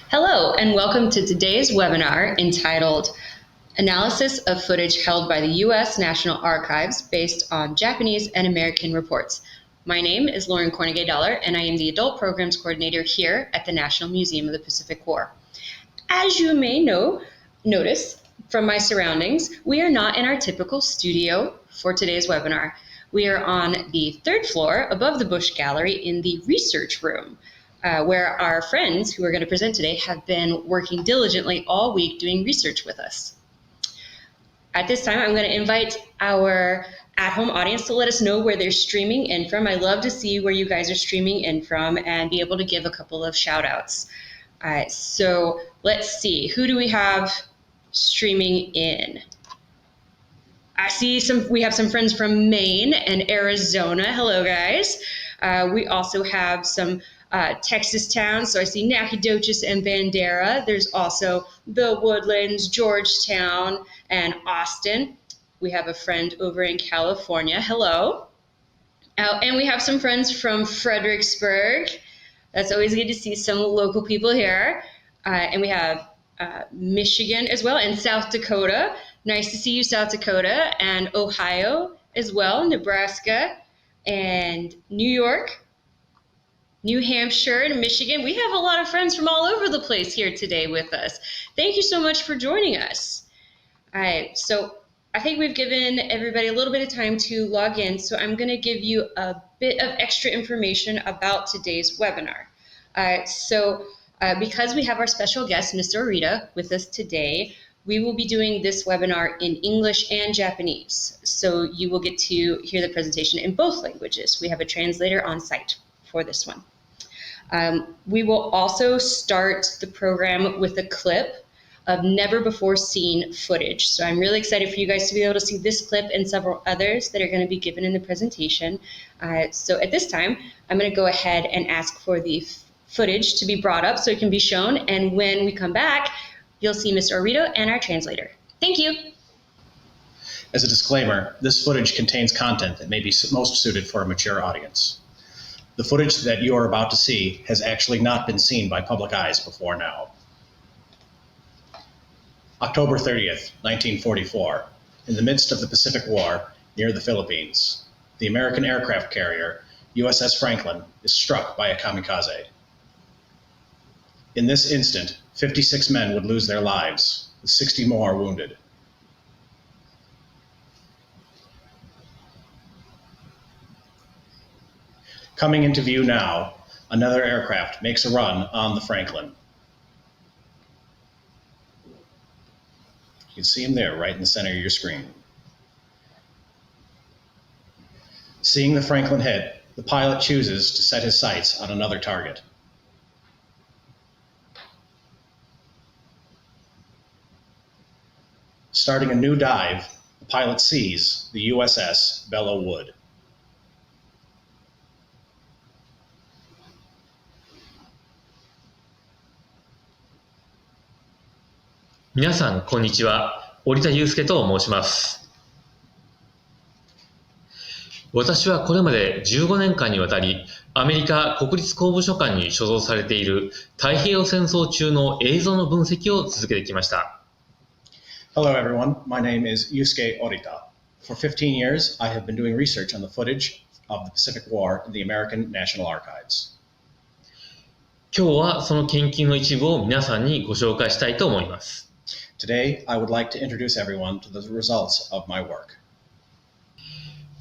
Hello, and welcome to today's webinar entitled Analysis of Footage Held by the U.S. National Archives Based on Japanese and American Reports. My name is Lauren Cornegay-Dollar, and I am the Adult Programs Coordinator here at the National Museum of the Pacific War. As you may notice from my surroundings, we are not in our typical studio for today's webinar. We are on the third floor above the Bush Gallery in the research room, where our friends who are going to present today have been working diligently all week doing research with us. At this time, I'm going to invite our at-home audience to let us know where they're streaming in from. I love to see where you guys are streaming in from and be able to give a couple of shout outs. So let's see, who do we have streaming in? I see we have some friends from Maine and Arizona. Hello, guys. We also have some Texas towns. So I see Nacogdoches and Bandera. There's also the Woodlands, Georgetown, and Austin. We have a friend over in California. Hello. And we have some friends from Fredericksburg. That's always good to see some local people here. And we have Michigan as well, and South Dakota. Nice to see you, South Dakota, and Ohio as well, Nebraska, and New York, New Hampshire, and Michigan. We have a lot of friends from all over the place here today with us. Thank you so much for joining us. All right, so I think we've given everybody a little bit of time to log in, so I'm going to give you a bit of extra information about today's webinar. Because we have our special guest, Mr. Arita, with us today, we will be doing this webinar in English and Japanese. So you will get to hear the presentation in both languages. We have a translator on site for this one. We will also start the program with a clip of never before seen footage. So I'm really excited for you guys to be able to see this clip and several others that are going to be given in the presentation. So at this time, I'm going to go ahead and ask for the footage to be brought up so it can be shown. And when we come back, you'll see Mr. Arito and our translator. Thank you. As a disclaimer, this footage contains content that may be most suited for a mature audience. The footage that you are about to see has actually not been seen by public eyes before now. October 30th, 1944, in the midst of the Pacific War near the Philippines, the American aircraft carrier USS Franklin is struck by a kamikaze. In this instant, 56 men would lose their lives, with 60 more wounded. Coming into view now, another aircraft makes a run on the Franklin. You can see him there, right in the center of your screen. Seeing the Franklin hit, the pilot chooses to set his sights on another target. Starting a new dive, the pilot sees the USS Belleau Wood.皆さん、こんにちは。折田祐介と申します。私はこれまで15年間にわたり、アメリカ国立公文書館に所蔵されている太平洋戦争中の映像の分析を続けてきました。Hello everyone, my name is Yusuke Orita. For 15 years, I have been doing research on the footage of the Pacific War in the American National Archives. 今日はその研究の一部を皆さんにご紹介したいと思います。Today, I would like to introduce everyone to the results of my work.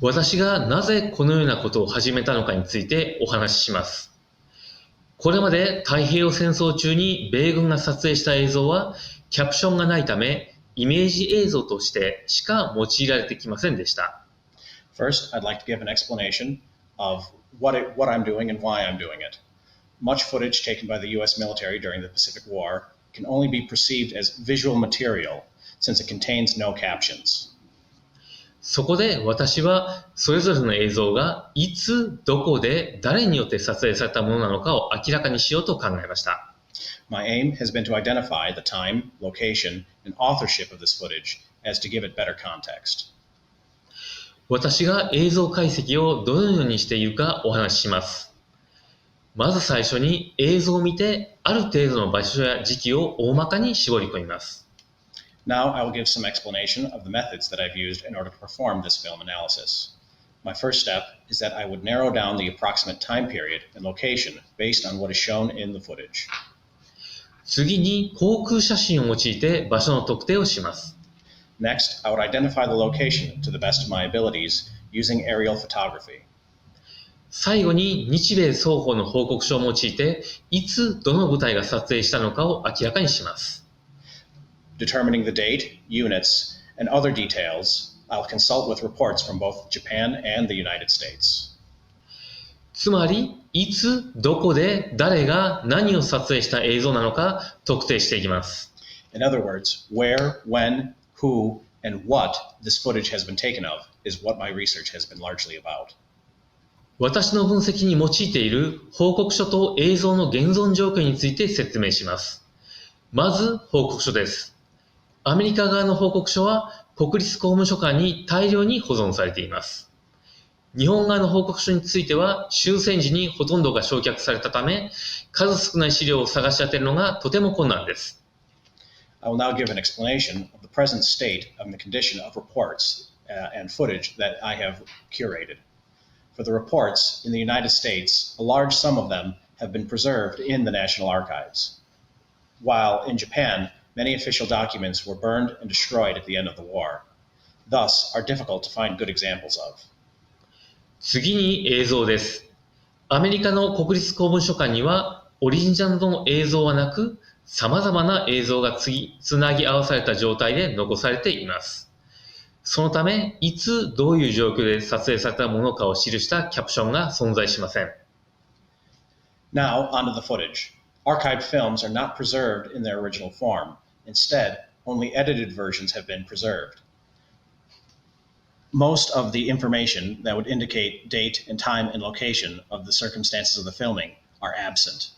私がなぜこのようなことを始めたのかについてお話しします。これまで太平洋戦争中に米軍が撮影した映像はキャプションがないためイメージ映像としてしか用いられてきませんでした。First, I'd like to give an explanation of what I'm doing and why I'm doing it. Much footage taken by the U.S. military during the Pacific War can only be perceived as visual material since it contains no captions. そこで私はそれぞれの映像がいつ、どこで、誰によって撮影されたものなのかを明らかにしようと考えました。My aim has been to identify the time, location, and authorship of this footage as to give it better context. 私が映像解析をどのようにしているかお話しします。まず最初に映像を見てある程度の場所や時期を大まかに絞り込みます。Now I will give some explanation of the methods that I've used in order to perform this film analysis. My first step is that I would narrow down the approximate time period and location based on what is shown in the footage. 次に航空写真を用いて場所の特定をします。Next, I would identify the location to the best of my abilities using aerial photography. 最後に日米双方の報告書を用いて、いつどの部隊が撮影したのかを明らかにします。Determining the date, units, and other details, I'll consult with reports from both Japan and the United States. つまり、いつ、どこで、誰が何を撮影した映像なのか特定していきます。In other words, where, when, who, and what this footage has been taken of is what my research has been largely about. 私の分析に用いている報告書と映像の現存状況について説明します。まず、報告書です。アメリカ側の報告書は国立公文書館に大量に保存されています。日本側の報告書については終戦時にほとんどが焼却されたため、数少ない資料を探し当てるのがとても困難です。I will now give an explanation of the present state of the condition of reports and footage that I have curated. For the reports in the United States, a large sum of them have been preserved in the National Archives, while in Japan, many official documents were burned and destroyed at the end of the war, thus are difficult to find good examples of. 次に映像です。アメリカの国立公文書館にはオリジナルの映像はなく、様々な映像がつなぎ合わされた状態で残されています。そのため、いつどういう状況で撮影されたものかを記したキャプションが存在しません。Now, onto the footage. Archived films are not preserved in their original form. Instead, only edited versions have been preserved. Most of the information that would indicate date and time and location of the circumstances of the filming are absent.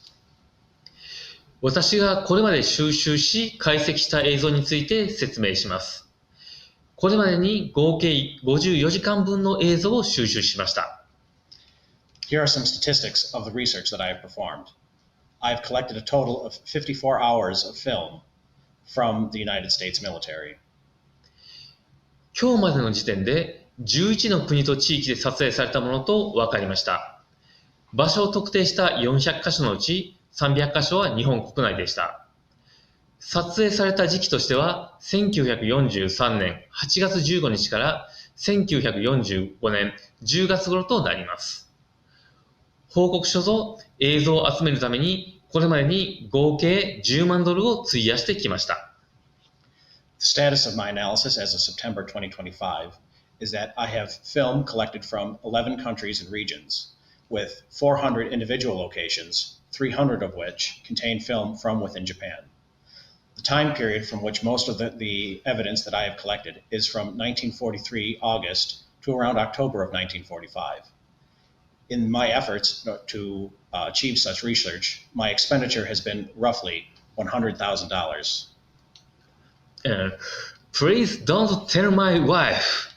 私がこれまで収集し解析した映像について説明します。これまでに合計54時間分の映像を収集しました。Here are some statistics of the research that I have performed. I have collected a total of 54 hours of film from the United States military. 今日までの時点で11の国と地域で撮影されたものと分かりました。場所を特定した400カ所のうち300カ所は日本国内でした。撮影された時期としては1943年8月15日から1945年10月頃となります。報告書と映像を集めるためにこれまでに合計10万ドルを費やしてきました。The status of my analysis as of September 2025 is that I have film collected from 11 countries and regions, with 400 individual locations, 300 of which contain film from within Japan. The time period from which most of the evidence that I have collected is from 1943 August to around October of 1945. In my efforts to achieve such research, my expenditure has been roughly $100,000. Please don't tell my wife.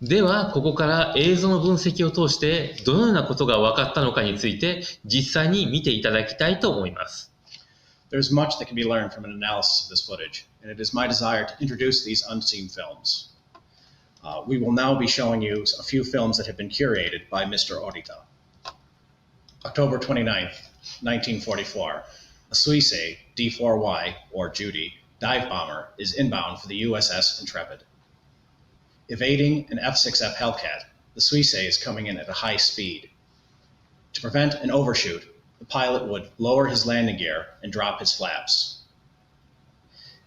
では、ここから映像の分析を通してどのようなことが分かったのかについて実際に見ていただきたいと思います。There's much that can be learned from an analysis of this footage, and it is my desire to introduce these unseen films. We will now be showing you a few films that have been curated by Mr. Orita. October 29th, 1944. A Suisei D-4Y, or Judy, dive bomber is inbound for the USS Intrepid. Evading an F-6F Hellcat, the Suisei is coming in at a high speed. To prevent an overshoot, the pilot would lower his landing gear and drop his flaps.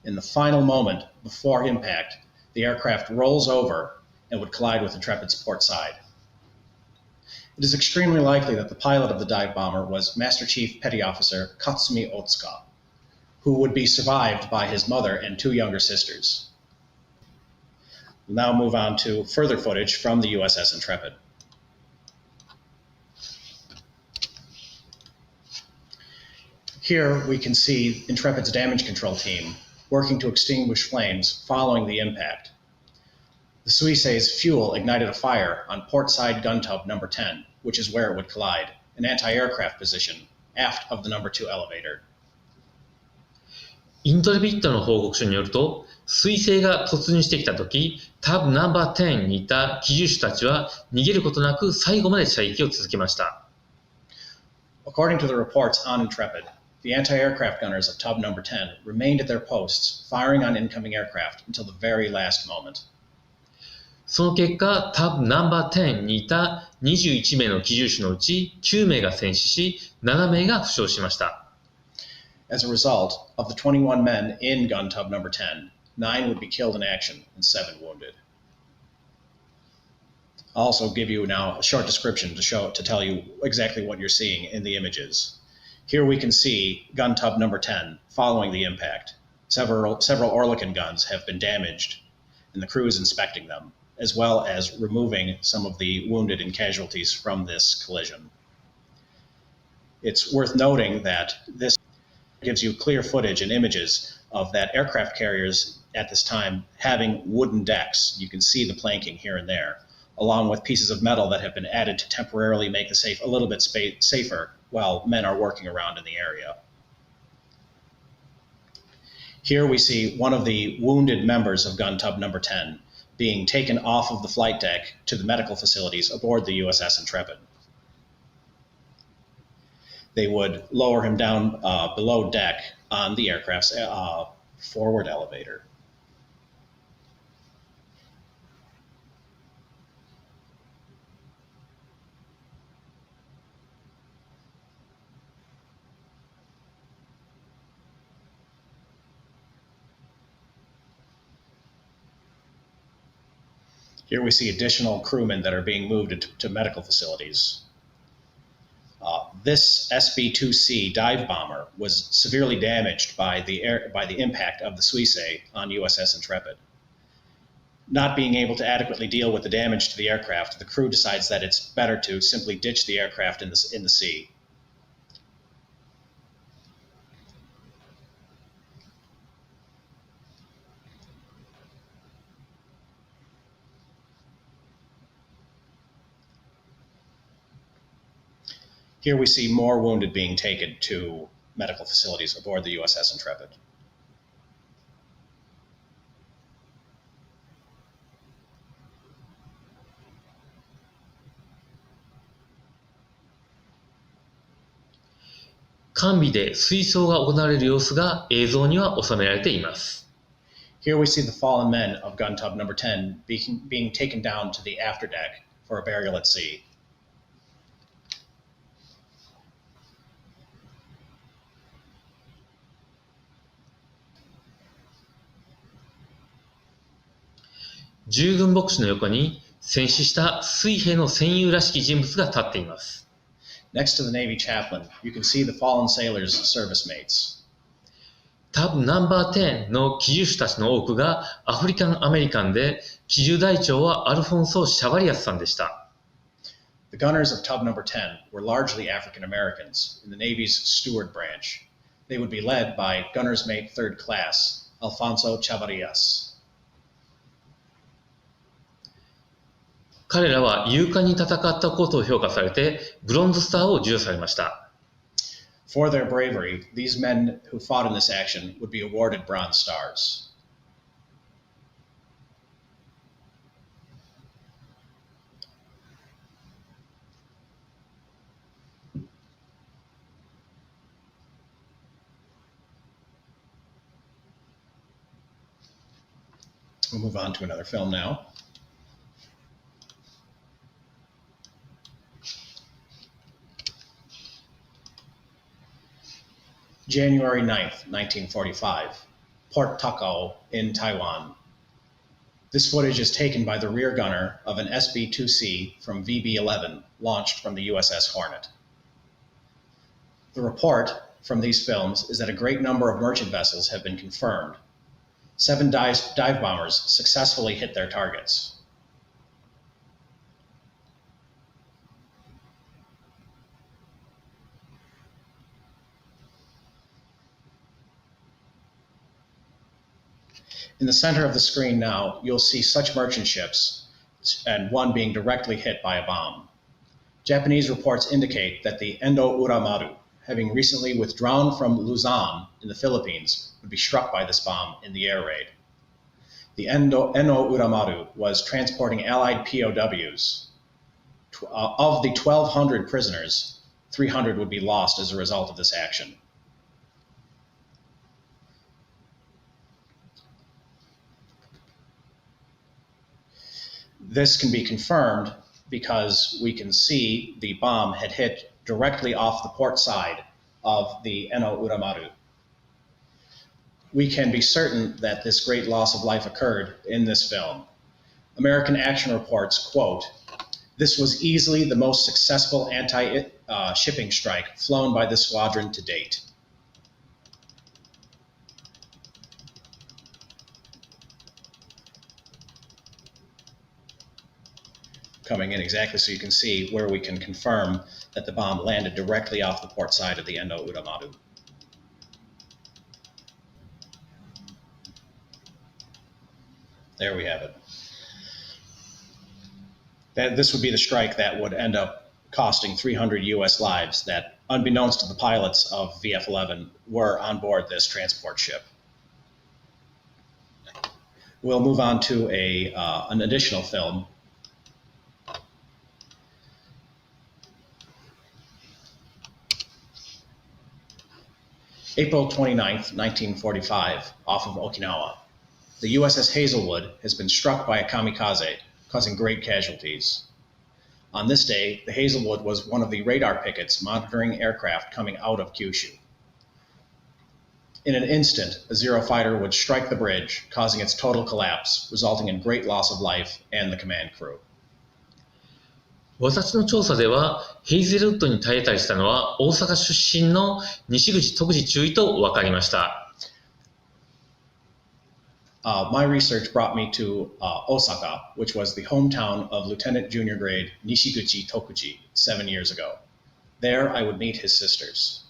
In the final moment before impact, the aircraft rolls over and would collide with Intrepid's port side. It is extremely likely that the pilot of the dive bomber was Master Chief Petty Officer Katsumi Otsuka, who would be survived by his mother and two younger sisters. We'll now move on to further footage from the USS Intrepid. Here we can see Intrepid's damage control team working to extinguish flames following the impact. The Suisei's fuel ignited a fire on port side gun tub number 10, which is where it would collide, an anti-aircraft position aft of the number 2 elevator. イントレビットの報告書によると、彗星が突入してきたとき、タブナンバー10にいた機銃手たちは逃げることなく最後まで射撃を続けました。According to the reports on Intrepid, the anti-aircraft gunners of Tub Number 10 remained at their posts, firing on incoming aircraft until the very last moment. その結果、タブナンバー10にいた21名の機銃手のうち9名が戦死し、7名が負傷しました。As a result, of the 21 men in gun tub number 10, 9 would be killed in action and 7 wounded. I'll also give you now a short description to tell you exactly what you're seeing in the images. Here we can see gun tub number 10 following the impact. Several Oerlikon guns have been damaged, and the crew is inspecting them, as well as removing some of the wounded and casualties from this collision. It's worth noting that this gives you clear footage and images of that aircraft carriers at this time having wooden decks. You can see the planking here and there, along with pieces of metal that have been added to temporarily make the safe a little bit safer while men are working around in the area. Here we see one of the wounded members of gun tub number 10 being taken off of the flight deck to the medical facilities aboard the USS Intrepid. They would lower him down below deck on the aircraft's forward elevator. Here we see additional crewmen that are being moved to medical facilities. This SB-2C dive bomber was severely damaged by the impact of the Suisei on USS Intrepid. Not being able to adequately deal with the damage to the aircraft, the crew decides that it's better to simply ditch the aircraft in the sea. Here we see more wounded being taken to medical facilities aboard the USS Intrepid. Here we see the fallen men of gun tub number 10 being taken down to the afterdeck for a burial at sea. Next to the Navy chaplain, you can see the fallen sailors' service mates. タブナンバー10の機銃手たちの多くがアフリカンアメリカンで、機銃隊長はアルフォンソ・シャバリアスさんでした。The gunners of tub number 10 were largely African Americans in the Navy's steward branch. They would be led by gunner's mate 3rd class, Alfonso Chavarias. 彼らは勇敢に戦ったことを評価されて、ブロンズスターを授与されました。For their bravery, these men who fought in this action would be awarded Bronze Stars. We'll move on to another film now. January 9th, 1945, Port Takao in Taiwan. This footage is taken by the rear gunner of an SB-2C from VB-11 launched from the USS Hornet. The report from these films is that a great number of merchant vessels have been confirmed. 7 dive bombers successfully hit their targets. In the center of the screen now, you'll see such merchant ships, and one being directly hit by a bomb. Japanese reports indicate that the Endo Uramaru having recently withdrawn from Luzon in the Philippines, would be struck by this bomb in the air raid. The Eno Uramaru was transporting Allied POWs. Of the 1,200 prisoners, 300 would be lost as a result of this action. This can be confirmed because we can see the bomb had hit directly off the port side of the Eno Uramaru. We can be certain that this great loss of life occurred in this film. American Action reports, quote, "This was easily the most successful anti-shipping strike flown by this squadron to date." Coming in exactly so you can see where we can confirm that the bomb landed directly off the port side of the Eno Uramaru. There we have it. This would be the strike that would end up costing 300 US lives that, unbeknownst to the pilots of VF-11, were on board this transport ship. We'll move on to an additional film. April 29th, 1945, off of Okinawa. The USS Hazelwood has been struck by a kamikaze, causing great casualties. On this day, the Hazelwood was one of the radar pickets monitoring aircraft coming out of Kyushu. In an instant, a Zero fighter would strike the bridge, causing its total collapse, resulting in great loss of life and the command crew. 私の調査では、ヘイゼルウッドに体当たりしたのは大阪出身の西口徳次中尉と分かりました。My research brought me to Osaka, which was the hometown of Lieutenant Junior Grade Nishiguchi Tokuji 7 years ago. There I would meet his sisters.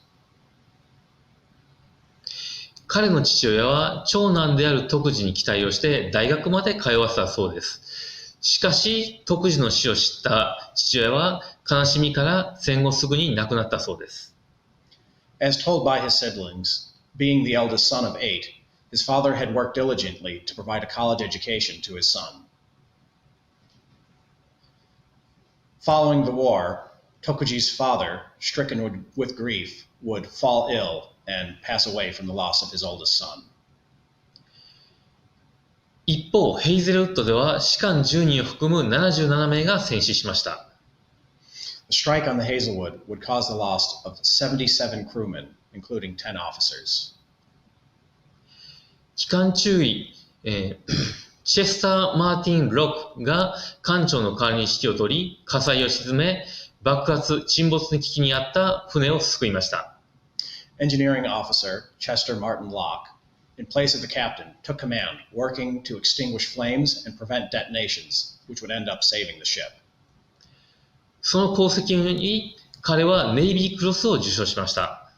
彼の父親は長男である徳次に期待をして大学まで通わせたそうです。しかし、徳次の死を知った父親は悲しみから戦後すぐに亡くなったそうです。As told by his siblings, being the eldest son of 8, his father had worked diligently to provide a college education to his son. Following the war, Tokuji's father, stricken with grief, would fall ill and pass away from the loss of his oldest son. 一方、ヘイゼルウッドでは士官10人を含む77名が戦死しました。The strike on the Hazelwood would cause the loss of 77 crewmen, including 10 officers. 機関中尉、チェスター・マーティン・ロックが艦長の代わりに指揮を取り、火災を鎮め、爆発・沈没の危機にあった船を救いました。Engineering officer Chester Martin Locke, in place of the captain, took command, working to extinguish flames and prevent detonations, which would end up saving the ship. その功績に彼はネイビークロスを受賞しました。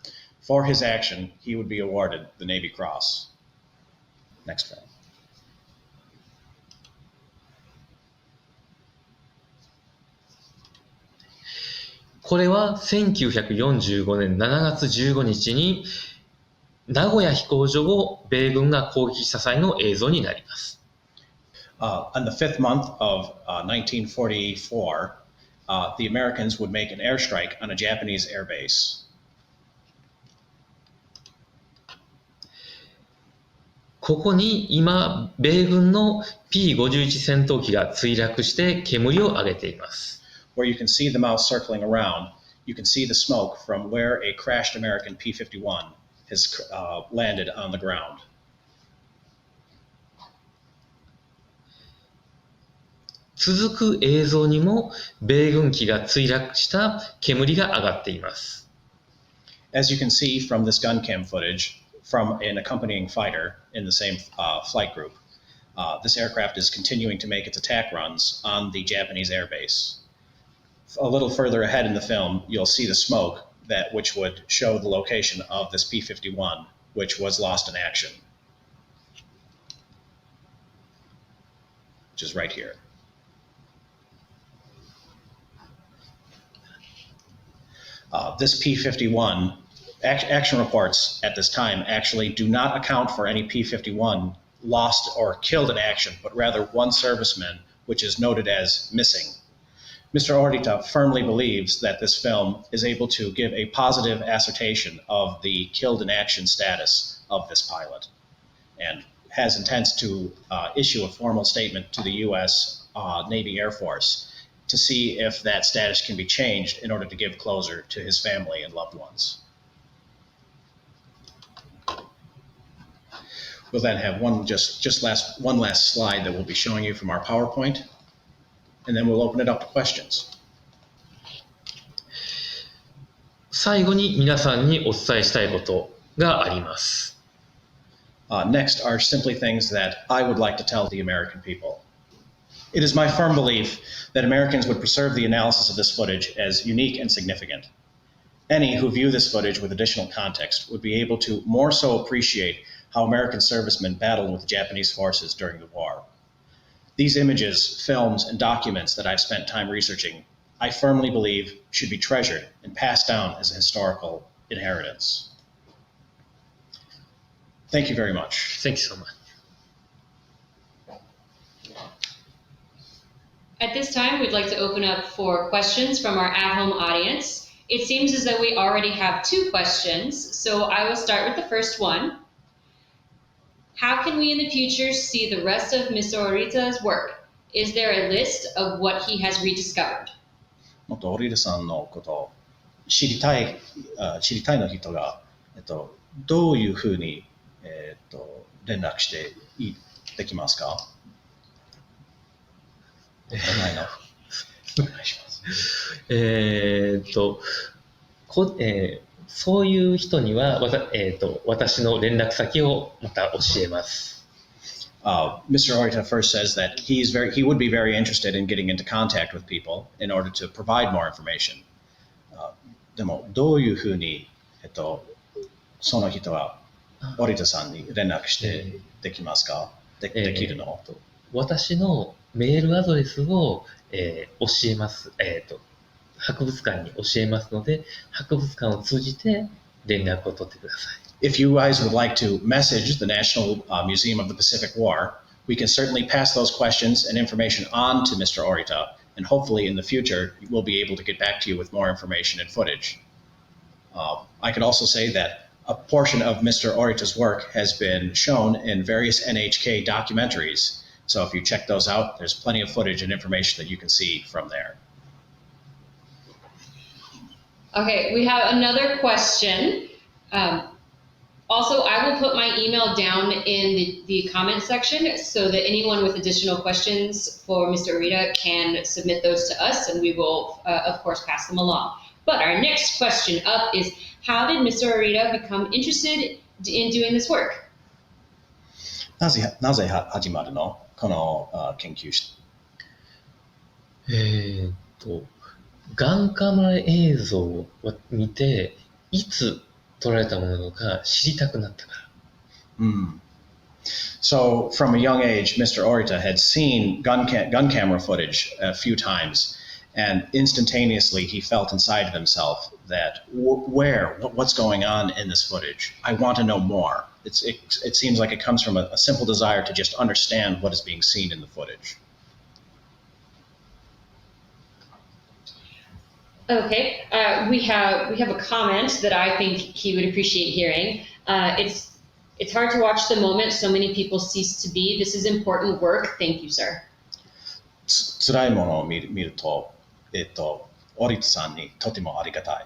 For his action, he would be awarded the Navy Cross. Next film. これは1945年7月15日に名古屋飛行場を米軍が攻撃した際の映像になります。On the fifth month of 1944, the Americans would make an airstrike on a Japanese air base. ここに今、米軍の P-51 戦闘機が墜落して煙を上げています。Where you can see the mouse circling around, you can see the smoke from where a crashed American P-51 has landed on the ground. 続く映像にも米軍機が墜落した煙が上がっています。As you can see from this gun cam footage from an accompanying fighter in the same flight group, this aircraft is continuing to make its attack runs on the Japanese air base. A little further ahead in the film, you'll see the smoke which would show the location of this P-51, which was lost in action, which is right here. This P-51 Action reports at this time actually do not account for any P-51 lost or killed in action, but rather one serviceman, which is noted as missing. Mr. Orita firmly believes that this film is able to give a positive assertion of the killed in action status of this pilot, and has intents to issue a formal statement to the U.S. Navy Air Force to see if that status can be changed in order to give closure to his family and loved ones. We'll then have one last slide that we'll be showing you from our PowerPoint, and then we'll open it up to questions. 最後に皆さんにお伝えしたいことがあります。Next are simply things that I would like to tell the American people. It is my firm belief that Americans would preserve the analysis of this footage as unique and significant. Any who view this footage with additional context would be able to more so appreciate how American servicemen battled with the Japanese forces during the war. These images, films, and documents that I've spent time researching, I firmly believe should be treasured and passed down as a historical inheritance. Thank you very much. Thank you so much. At this time, we'd like to open up for questions from our at-home audience. It seems as though we already have 2 questions, so I will start with the first one. How can we in the future see the rest of Mr. Orita's work? Is there a list of what he has rediscovered? もっとオリーダさんのことを知りたいの人が、どういうふうに、連絡してできますか？ないの。お願いします。そういう人には私の連絡先をまた教えます。Mr. Orita first says that he would be very interested in getting into contact with people in order to provide more information. でもどういうふうに、その人はオリタさんに連絡してできますか？できるの？私のメールアドレスを、教えます。博物館に教えますので、博物館を通じて連絡を取ってください。If you guys would like to message the National Museum of the Pacific War, we can certainly pass those questions and information on to Mr. Orita, and hopefully in the future we'll be able to get back to you with more information and footage. I could also say that a portion of Mr. Orita's work has been shown in various NHK documentaries, so if you check those out, there's plenty of footage and information that you can see from there. Okay, we have another question. Also, I will put my email down in the comment section so that anyone with additional questions for Mr. Orita can submit those to us, and we will, of course, pass them along. But our next question up is, how did Mr. Orita become interested in doing this work? なぜ始まるの？この研究室。ガンカメ映像を見て、いつ撮られたものか知りたくなったから。So from a young age, Mr. Orita had seen gun camera footage a few times, and instantaneously he felt inside of himself that what's going on in this footage? I want to know more. It seems like it comes from a simple desire to just understand what is being seen in the footage. Okay, we have a comment that I think he would appreciate hearing. It's hard to watch the moment so many people cease to be. This is important work. Thank you, sir. 辛いものを見ると、オリタさんにとてもありがたい。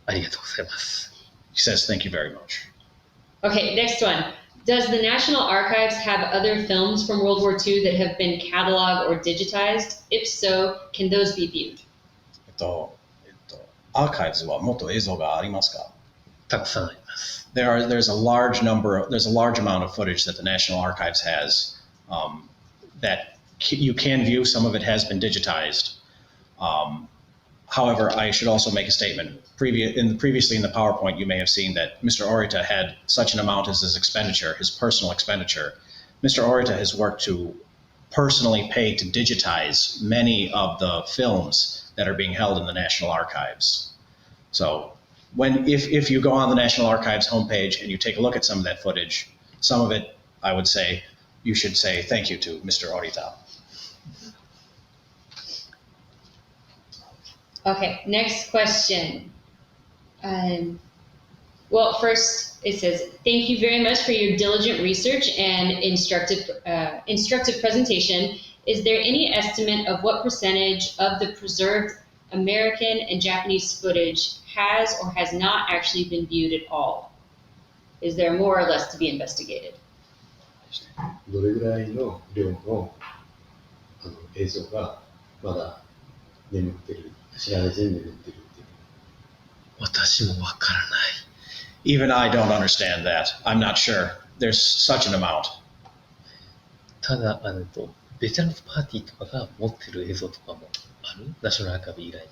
ありがとうございます。He says, thank you very much. Okay, next one. Does the National Archives have other films from World War II that have been cataloged or digitized? If so, can those be viewed? アーカイブズはもっと映像がありますか？たくさんあります。There's a large amount of footage that the National Archives has that you can view. Some of it has been digitized. However, I should also make a statement. Previously in the PowerPoint, you may have seen that Mr. Orita had such an amount as his personal expenditure. Mr. Orita has worked to personally pay to digitize many of the films that are being held in the National Archives. So if you go on the National Archives homepage and you take a look at some of that footage, some of it, I would say, you should say thank you to Mr. Orita. Okay, next question. Well, first it says, thank you very much for your diligent research and instructive presentation. Is there any estimate of what percentage of the preserved American and Japanese footage has or has not actually been viewed at all? Is there more or less to be investigated? どれぐらいの量の映像がまだ眠ってる、知られずに眠ってるっていう。私もわからない。Even I don't understand that. I'm not sure. There's such an amount. ただ、ベテランズパーティーとかが持ってる映像とかもある？ナショナルアーカイブ以外に。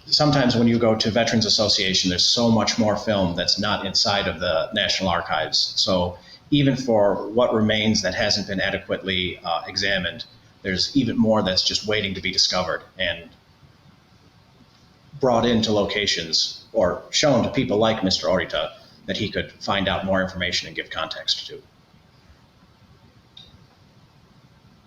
Sometimes when you go to Veterans Association, there's so much more film that's not inside of the National Archives. So even for what remains that hasn't been adequately examined, there's even more that's just waiting to be discovered and brought into locations or shown to people like Mr. Orita that he could find out more information and give context to.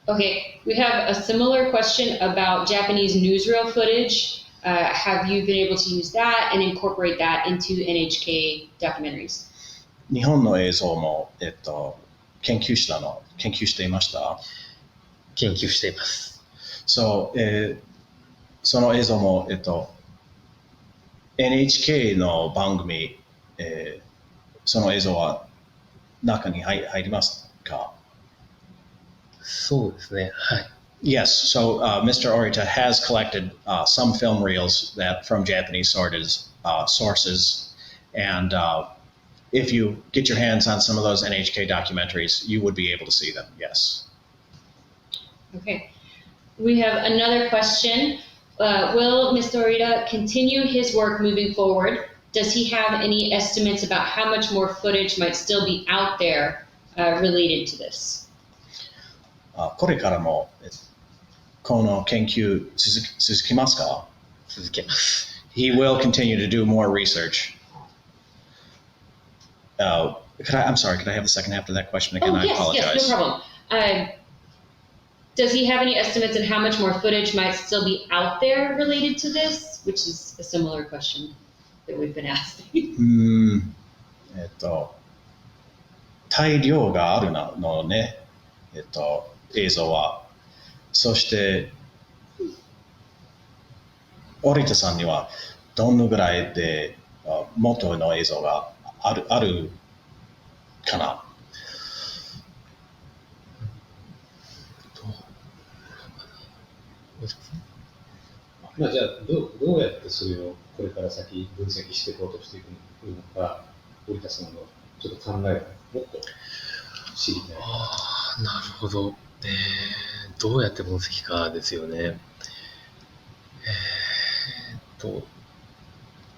Okay, we have a similar question about Japanese newsreel footage. Have you been able to use that and incorporate that into NHK documentaries? 日本の映像も、研究していました。研究しています。そう、その映像も、NHK の番組、その映像は中に入りますか？そうですね。はい。Yes, so Mr. Orita has collected some film reels that from Japanese sources, and if you get your hands on some of those NHK documentaries, you would be able to see them, yes. Okay. We have another question. Will Mr. Orita continue his work moving forward? Does he have any estimates about how much more footage might still be out there related to this? これからもこの研究続きますか？続けます。He will continue to do more research. I'm sorry, could I have the second half of that question again? I apologize. Yes, no problem. Does he have any estimates on how much more footage might still be out there related to this? Which is a similar question that we've been asking. 大量があるのね、映像は。そして、オリタさんにはどのぐらいで元の映像があるかな？まあ、じゃあどうやってそれをこれから先分析していこうとしていくのか、折田さんのちょっと考えをもっと知りたい。なるほど。どうやって分析かですよね。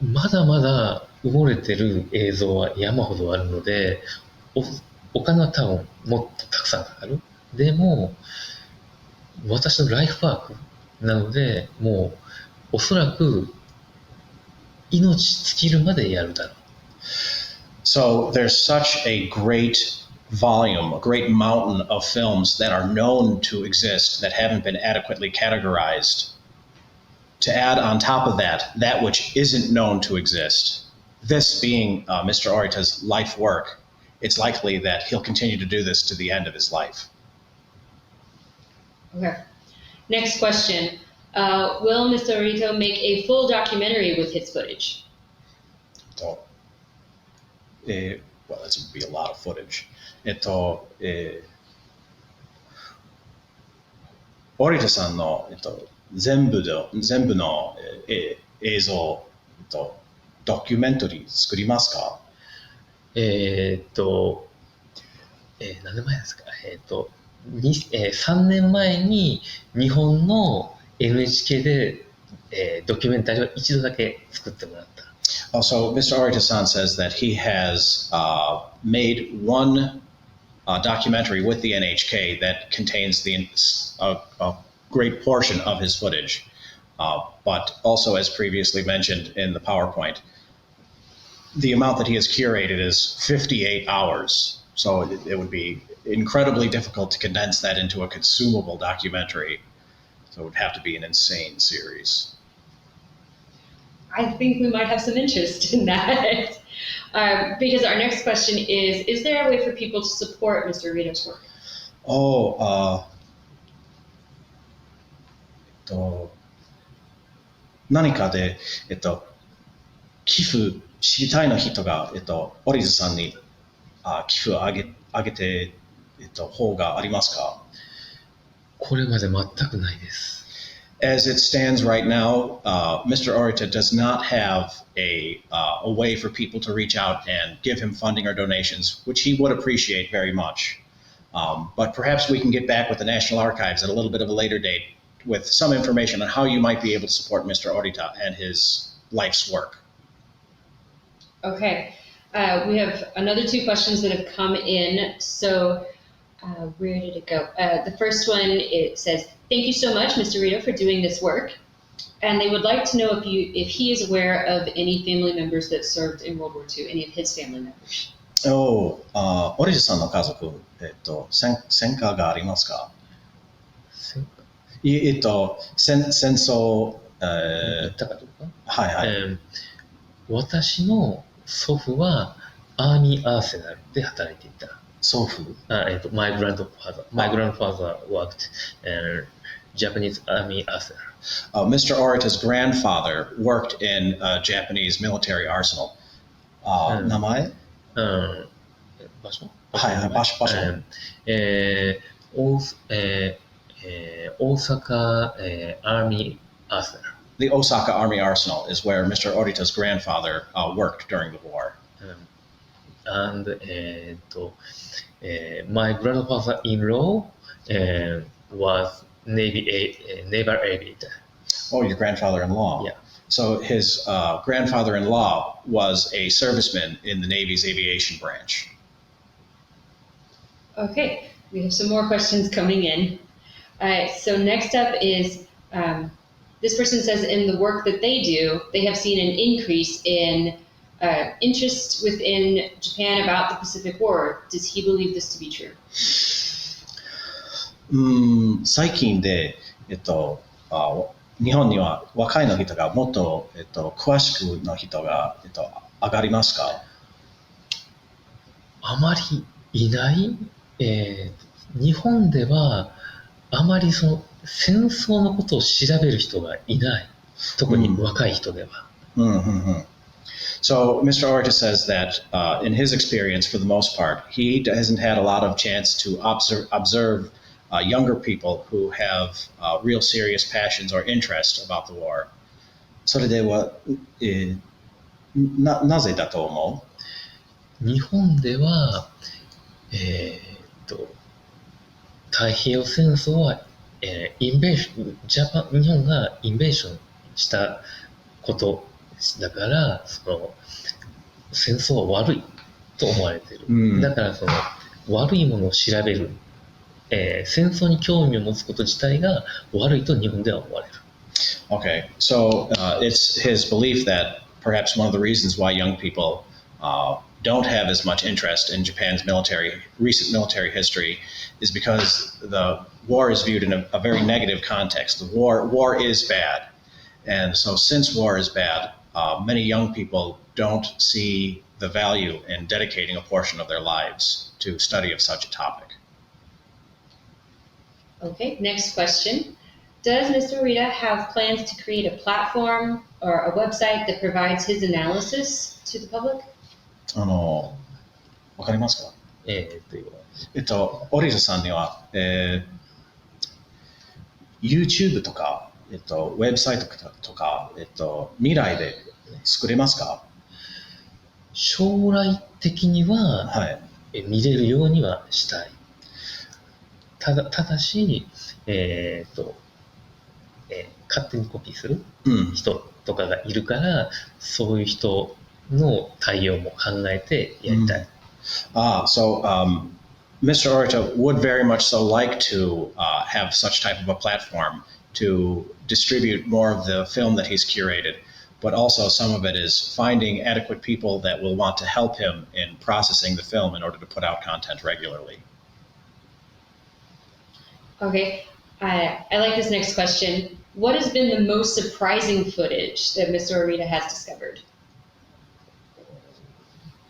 まだまだ埋もれてる映像は山ほどあるので、お金は多分もっとたくさんかかる。でも、私のライフワークなので、もうおそらく命尽きるまでやるだろう。So there's such a great volume, a great mountain of films that are known to exist that haven't been adequately categorized. To add on top of that which isn't known to exist, this being Mr. Orita's life work, it's likely that he'll continue to do this to the end of his life. Okay. Next question. Will Mr. Orita make a full documentary with his footage? Well, that's would be a lot of footage. オリタさんの、全部の、映像、ドキュメンタリー作りますか？何年前ですか？3年前に日本の NHK で、ドキュメンタリーを一度だけ作ってもらった。So Mr. Orita-san says that he has made one documentary with the NHK that contains a great portion of his footage. But also, as previously mentioned in the PowerPoint, the amount that he has curated is 58 hours. So it would be incredibly difficult to condense that into a consumable documentary. So it would have to be an insane series. I think we might have some interest in that. Because our next question is there a way for people to support Mr. Rita's work? Oh, 何かで、寄付したいの人が、オリズさんに寄付をあげて、方がありますか？これまで全くないです。As it stands right now, Mr. Orita does not have a way for people to reach out and give him funding or donations, which he would appreciate very much. But perhaps we can get back with the National Archives at a little bit of a later date with some information on how you might be able to support Mr. Orita and his life's work. Okay. We have another two questions that have come in. So where did it go? The first one, it says, thank you so much, Mr. Rita, for doing this work. And they would like to know if he is aware of any family members that served in World War II, any of his family members. オリジさんの家族、戦火がありますか？戦争、言ったかどうか、はいはい。私の祖父はアーミーアーセナルで働いていた。祖父my grandfather worked in Japanese Army Arsenal. Mr. Orita's grandfather worked in a Japanese military arsenal. 名前？場所？はいはい、場所。大阪、Army Arsenal. The Osaka Army Arsenal is where Mr. Orita's grandfather worked during the war. And my grandfather-in-law was naval aviator. Oh, your grandfather-in-law. Yeah. So his grandfather-in-law was a serviceman in the Navy's aviation branch. Okay, we have some more questions coming in. So next up is, this person says in the work that they do, they have seen an increase in interest within Japan about the Pacific War. Does he believe this to be true? 最近で、日本には若いの人がもっと、詳しくの人が、上がりますか？あまりいない、日本ではあまりその戦争のことを調べる人がいない。特に若い人では。So Mr. Orita says that in his experience, for the most part, he hasn't had a lot of chance to observe younger people who have real serious passions or interest about the war. それでは、なぜだと思う？日本では、太平洋戦争は、日本がインベーションしたことだから、その戦争は悪いと思われている。だからその悪いものを調べる、戦争に興味を持つこと自体が悪いと日本では思われる。Okay, so it's his belief that perhaps one of the reasons why young people don't have as much interest in Japan's recent military history is because the war is viewed in a very negative context. The war is bad. And so since war is bad, many young people don't see the value in dedicating a portion of their lives to study of such a topic. Okay, next question. Does Mr. Rita have plans to create a platform or a website that provides his analysis to the public? わかりますか？オリジさんには、YouTube とか、ウェブサイトとか、未来で作れますか？将来的には、はい、見れるようにはしたい。ただし、勝手にコピーする人とかがいるから、そういう人の対応も考えてやりたい。So Mr. Orita would very much so like to have such type of a platform to distribute more of the film that he's curated. but also some of it is finding adequate people that will want to help him in processing the film in order to put out content regularly. Okay, I like this next question. What has been the most surprising footage that Mr. Orita has discovered?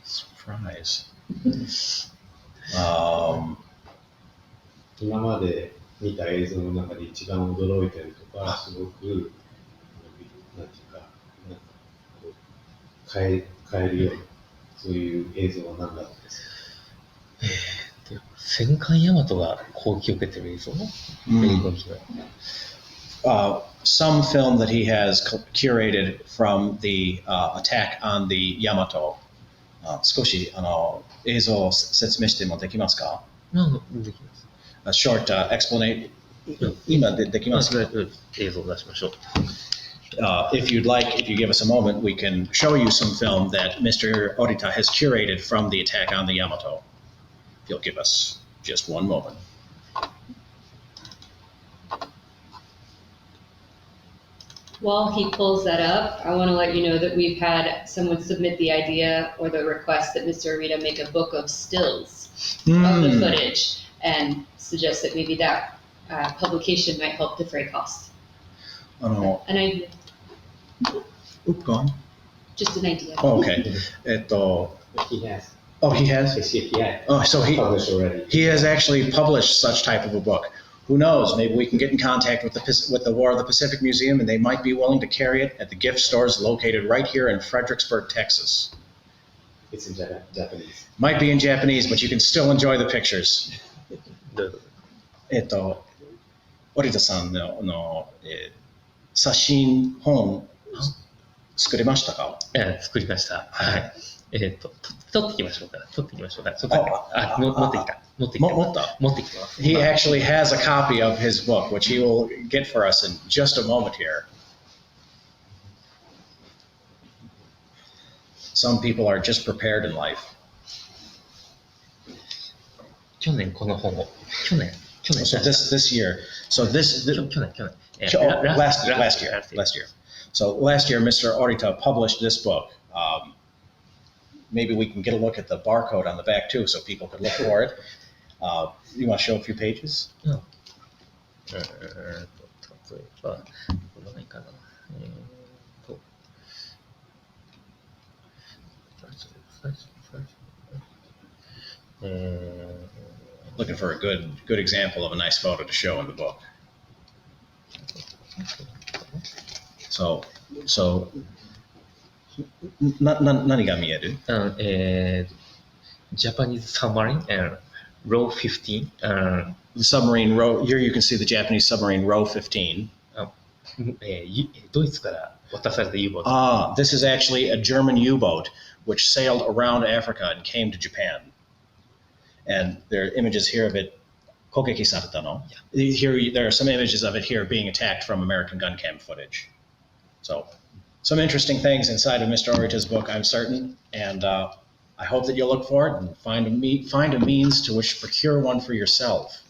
Surprise. 今まで見た映像の中で一番驚いたりとか、すごく、なんていうか、こう変えるような、そういう映像は何だろうですか。戦艦大和が攻撃を受けてる映像、米軍機が。Some film that he has curated from the attack on the Yamato. 少し映像を説明してもできますか？できます。A short explanation. 今できますか？映像を出しましょう。If you'd like, if you give us a moment, we can show you some film that Mr. Orita has curated from the attack on the Yamato. If you'll give us just one moment. While he pulls that up, I want to let you know that we've had someone submit the idea or the request that Mr. Orita make a book of stills of the footage and suggest that maybe that publication might help defray costs. An idea. Oop, go on. Just an idea. Oh, okay. He has. Oh, he has? Yes, he has. Oh, so Published already. he has actually published such type of a book. Who knows? Maybe we can get in contact with the War of the Pacific Museum, and they might be willing to carry it at the gift stores located right here in Fredericksburg, Texas. It's in Japanese. Might be in Japanese, but you can still enjoy the pictures. 折田さんの写真本作りましたか？作りました。はい。取ってきましょうか。持ってきた。持ってきてます。He actually has a copy of his book, which he will get for us in just a moment here. Some people are just prepared in life. 去年この本を。去年。So this year. So this. 去年。Last year. So last year, Mr. Orita published this book. Maybe we can get a look at the barcode on the back too, so people could look for it. You want to show a few pages? 例えば、これないかな。Looking for a good example of a nice photo to show in the book. So 何が見える？Japanese submarine and row 15. The submarine row. Here you can see the Japanese submarine row 15. ドイツから渡された U-boat. This is actually a German U-boat which sailed around Africa and came to Japan. And there are images here of it. 攻撃されたの? Here, there are some images of it here being attacked from American gun cam footage. So, some interesting things inside of Mr. Orita's book, I'm certain, and I hope that you'll look for it and find a means to which procure one for yourself.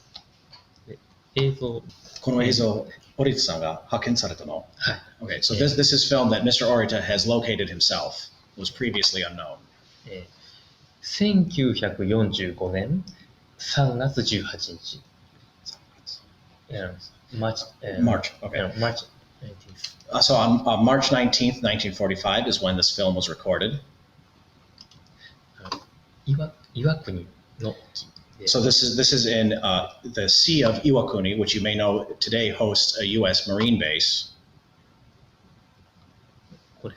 この映像、Orita さんが発見されたの? Okay, so this is film that Mr. Orita has located himself. Was previously unknown. 1945年3月18日。March. Okay. March 19th. So on March 19th, 1945 is when this film was recorded. 岩国の沖。So this is in the Sea of Iwakuni, which you may know today hosts a U.S. Marine base. これ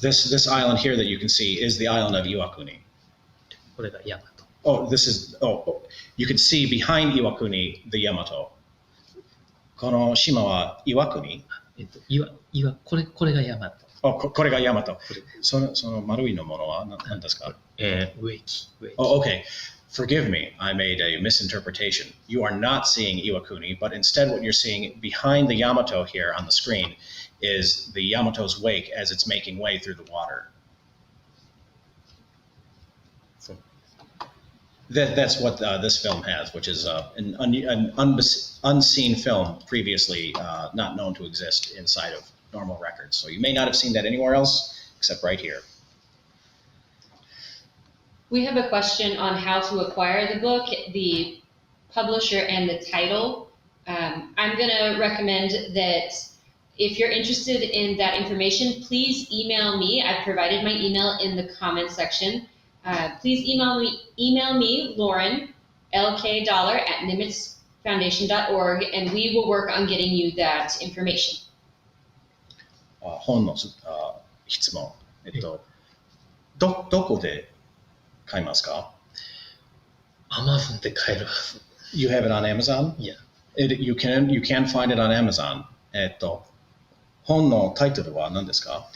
This island here that you can see is the island of Iwakuni. これが大和。You can see behind Iwakuni the Yamato. この島はIwakuni? これが大和。これが大和。その丸いのものは何ですか？植木。Okay. Forgive me, I made a misinterpretation. You are not seeing Iwakuni, but instead what you're seeing behind the Yamato here on the screen is the Yamato's wake as it's making way through the water. That's what this film has, which is an unseen film previously not known to exist inside of normal records. So you may not have seen that anywhere else except right here. We have a question on how to acquire the book, the publisher, and the title. I'm going to recommend that if you're interested in that information, please email me. I've provided my email in the comment section. Please email me, Lauren, lk$@nimitzfoundation.org, and we will work on getting you that information. 本の質問。どこで買いますか？ Amazon で買えるはず。You have it on Amazon? Yeah. You can find it on Amazon. 本のタイトルは何ですか？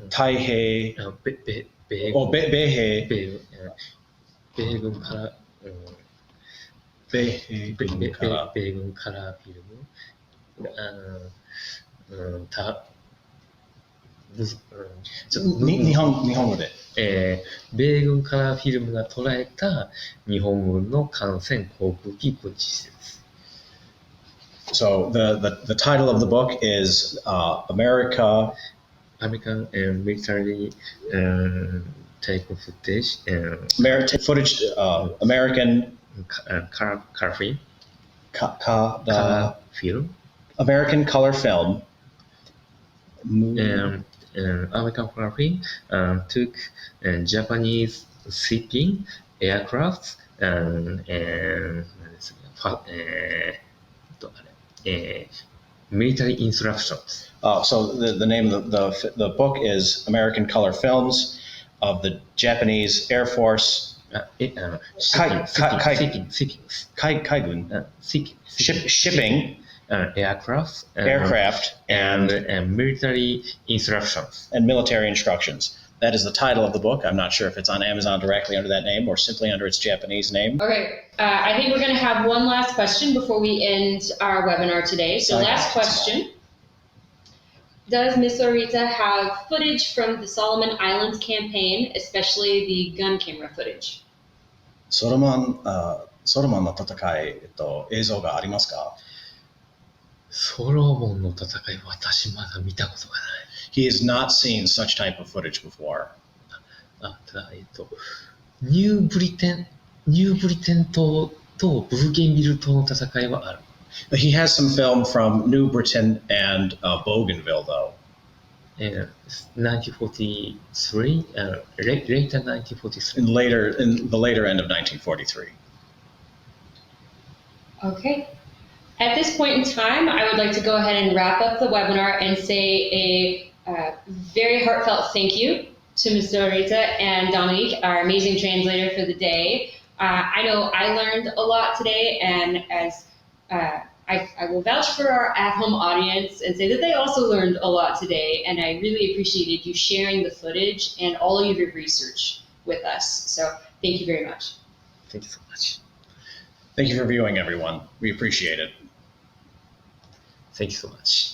太平米軍から米軍から米軍カラーフィルム日本語で。米軍カラーフィルムが捉えた日本軍の艦船航空機軍事施設。So the title of the book is American military taken footage footage American color film American color film American color film took Japanese shipping aircraft and military instructions. So the name of the book is American Color Films of the Japanese Air Force. Shipping aircraft and military instructions. And military instructions. That is the title of the book. I'm not sure if it's on Amazon directly under that name or simply under its Japanese name. Okay, I think we're going to have one last question before we end our webinar today. So last question. Does Ms. Orita have footage from the Solomon Islands campaign, especially the gun camera footage? ソロモンの戦い、映像がありますか？ソロモンの戦い、私まだ見たことがない。He has not seen such type of footage before. ただ、ニューブリテン島とブーゲンビル島の戦いはある。He has some film from New Britain and Bougainville, though. 1943, later 1943. In the later end of 1943. Okay. At this point in time, I would like to go ahead and wrap up the webinar and say a very heartfelt thank you to Ms. Dorita and Dominique, our amazing translator for the day. I know I learned a lot today, and as I will vouch for our at-home audience and say that they also learned a lot today, and I really appreciated you sharing the footage and all of your research with us. So thank you very much. Thank you so much. Thank you for viewing, everyone. We appreciate it. Thank you so much.